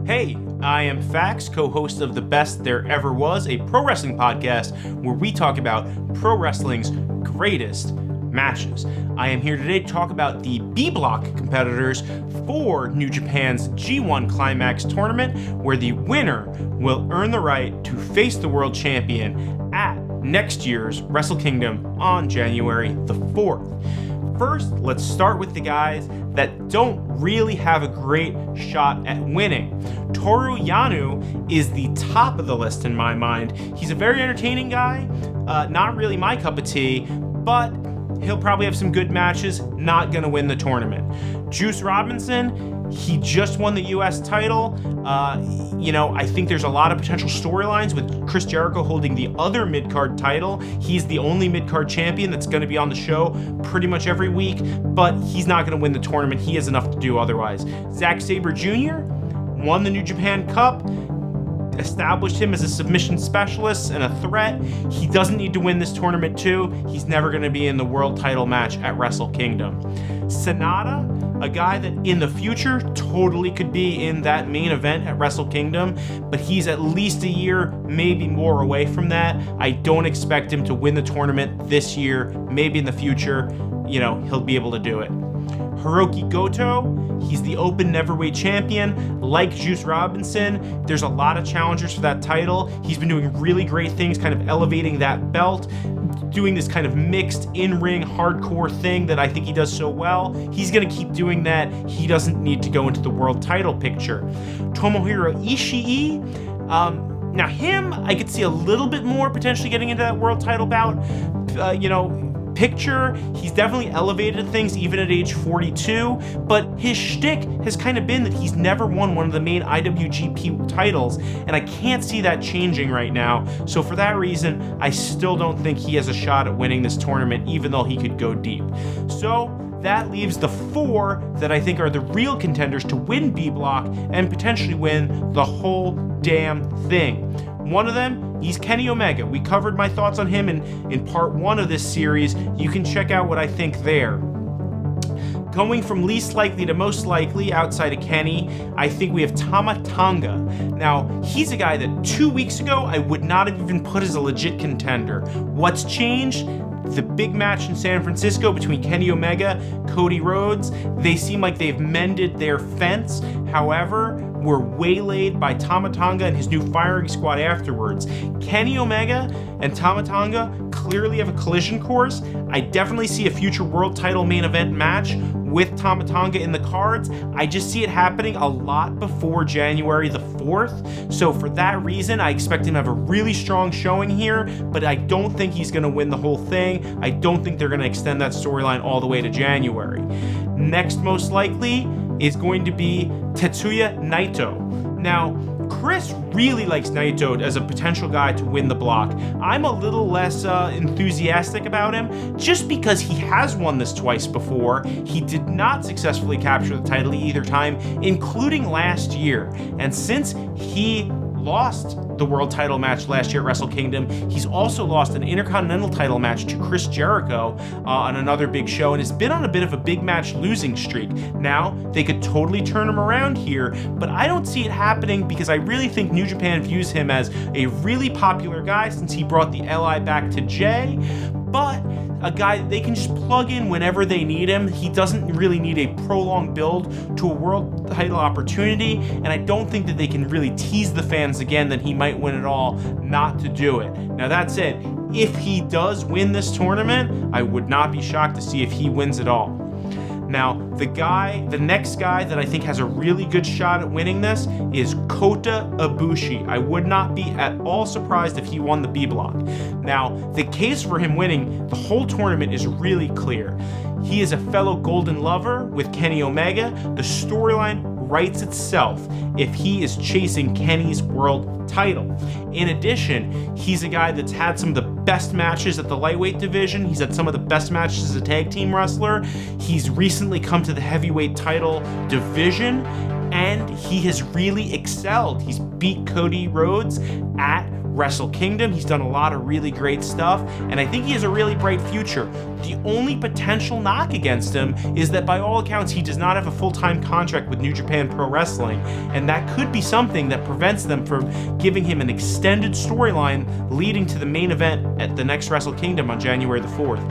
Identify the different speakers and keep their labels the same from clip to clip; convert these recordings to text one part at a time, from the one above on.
Speaker 1: Hey, I am Fax, co-host of The Best There Ever Was, a pro wrestling podcast where we talk about pro wrestling's greatest matches. I am here today to talk about the B Block competitors for New Japan's G1 Climax tournament, where the winner will earn the right to face the world champion at next year's Wrestle Kingdom on January the 4th. First, let's start with the guys that don't really have a great shot at winning. Toru Yano is the top of the list in my mind. He's a very entertaining guy, not really my cup of tea, but he'll probably have some good matches, not gonna win the tournament. Juice Robinson, he just won the US title. I think there's a lot of potential storylines with Chris Jericho holding the other mid-card title. He's the only mid-card champion that's going to be on the show pretty much every week, but he's not going to win the tournament. He has enough to do otherwise. Zack Sabre Jr. won the New Japan Cup, established him as a submission specialist and a threat. He doesn't need to win this tournament too. He's never going to be in the world title match at Wrestle Kingdom. Sanada, a guy that in the future totally could be in that main event at Wrestle Kingdom, but he's at least a year, maybe more away from that. I don't expect him to win the tournament this year. Maybe in the future, he'll be able to do it. Hiroki Goto, he's the Open Neverweight champion. Like Juice Robinson, there's a lot of challengers for that title. He's been doing really great things, kind of elevating that belt, doing this kind of mixed in-ring hardcore thing that I think he does so well. He's going to keep doing that. He doesn't need to go into the world title picture. Tomohiro Ishii, now him, I could see a little bit more potentially getting into that world title bout, picture. He's definitely elevated things even at age 42, but his shtick has kind of been that he's never won one of the main IWGP titles, and I can't see that changing right now. So for that reason, I still don't think he has a shot at winning this tournament, even though he could go deep. So that leaves the four that I think are the real contenders to win B Block and potentially win the whole damn thing. One of them, he's Kenny Omega. We covered my thoughts on him in part one of this series. You can check out what I think there. Going from least likely to most likely outside of Kenny, I think we have Tama Tonga. Now, he's a guy that 2 weeks ago I would not have even put as a legit contender. What's changed? The big match in San Francisco between Kenny Omega, Cody Rhodes, they seem like they've mended their fence. However, were waylaid by Tama Tonga and his new firing squad afterwards. Kenny Omega and Tama Tonga clearly have a collision course. I definitely see a future world title main event match with Tama Tonga in the cards. I just see it happening a lot before January the 4th. So for that reason, I expect him to have a really strong showing here, but I don't think he's going to win the whole thing. I don't think they're going to extend that storyline all the way to January. Next most likely is going to be Tetsuya Naito. Now, Chris really likes Naito as a potential guy to win the block. I'm a little less enthusiastic about him just because he has won this twice before. He did not successfully capture the title either time, including last year. And since he lost the world title match last year at Wrestle Kingdom, he's also lost an Intercontinental title match to Chris Jericho on another big show, and has been on a bit of a big match losing streak. Now, they could totally turn him around here, but I don't see it happening because I really think New Japan views him as a really popular guy since he brought the LI back to Jay, but a guy that they can just plug in whenever they need him. He doesn't really need a prolonged build to a world title opportunity, and I don't think that they can really tease the fans again that he might win it all not to do it. Now that said, if he does win this tournament, I would not be shocked to see if he wins it all. Now, the next guy that I think has a really good shot at winning this is Kota Ibushi. I would not be at all surprised if he won the B Block. Now, the case for him winning the whole tournament is really clear. He is a fellow Golden Lover with Kenny Omega. The storyline writes itself if he is chasing Kenny's world title. In addition, he's a guy that's had some of the best matches at the lightweight division. He's had some of the best matches as a tag team wrestler. He's recently come to the heavyweight title division, and he has really excelled. He's beat Cody Rhodes at Wrestle Kingdom. He's done a lot of really great stuff, and I think he has a really bright future. The only potential knock against him is that by all accounts, he does not have a full-time contract with New Japan Pro Wrestling, and that could be something that prevents them from giving him an extended storyline leading to the main event at the next Wrestle Kingdom on January the 4th.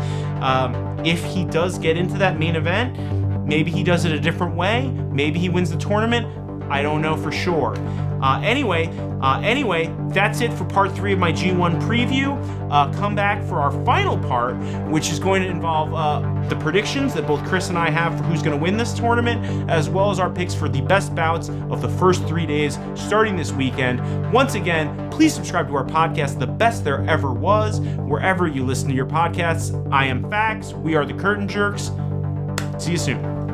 Speaker 1: If he does get into that main event, maybe he does it a different way. Maybe he wins the tournament. I don't know for sure. Anyway, that's it for part 3 of my G1 preview. Come back for our final part, which is going to involve the predictions that both Chris and I have for who's going to win this tournament, as well as our picks for the best bouts of the first 3 days starting this weekend. Once again, please subscribe to our podcast, The Best There Ever Was, wherever you listen to your podcasts. I am Fax. We are the Curtain Jerks. See you soon.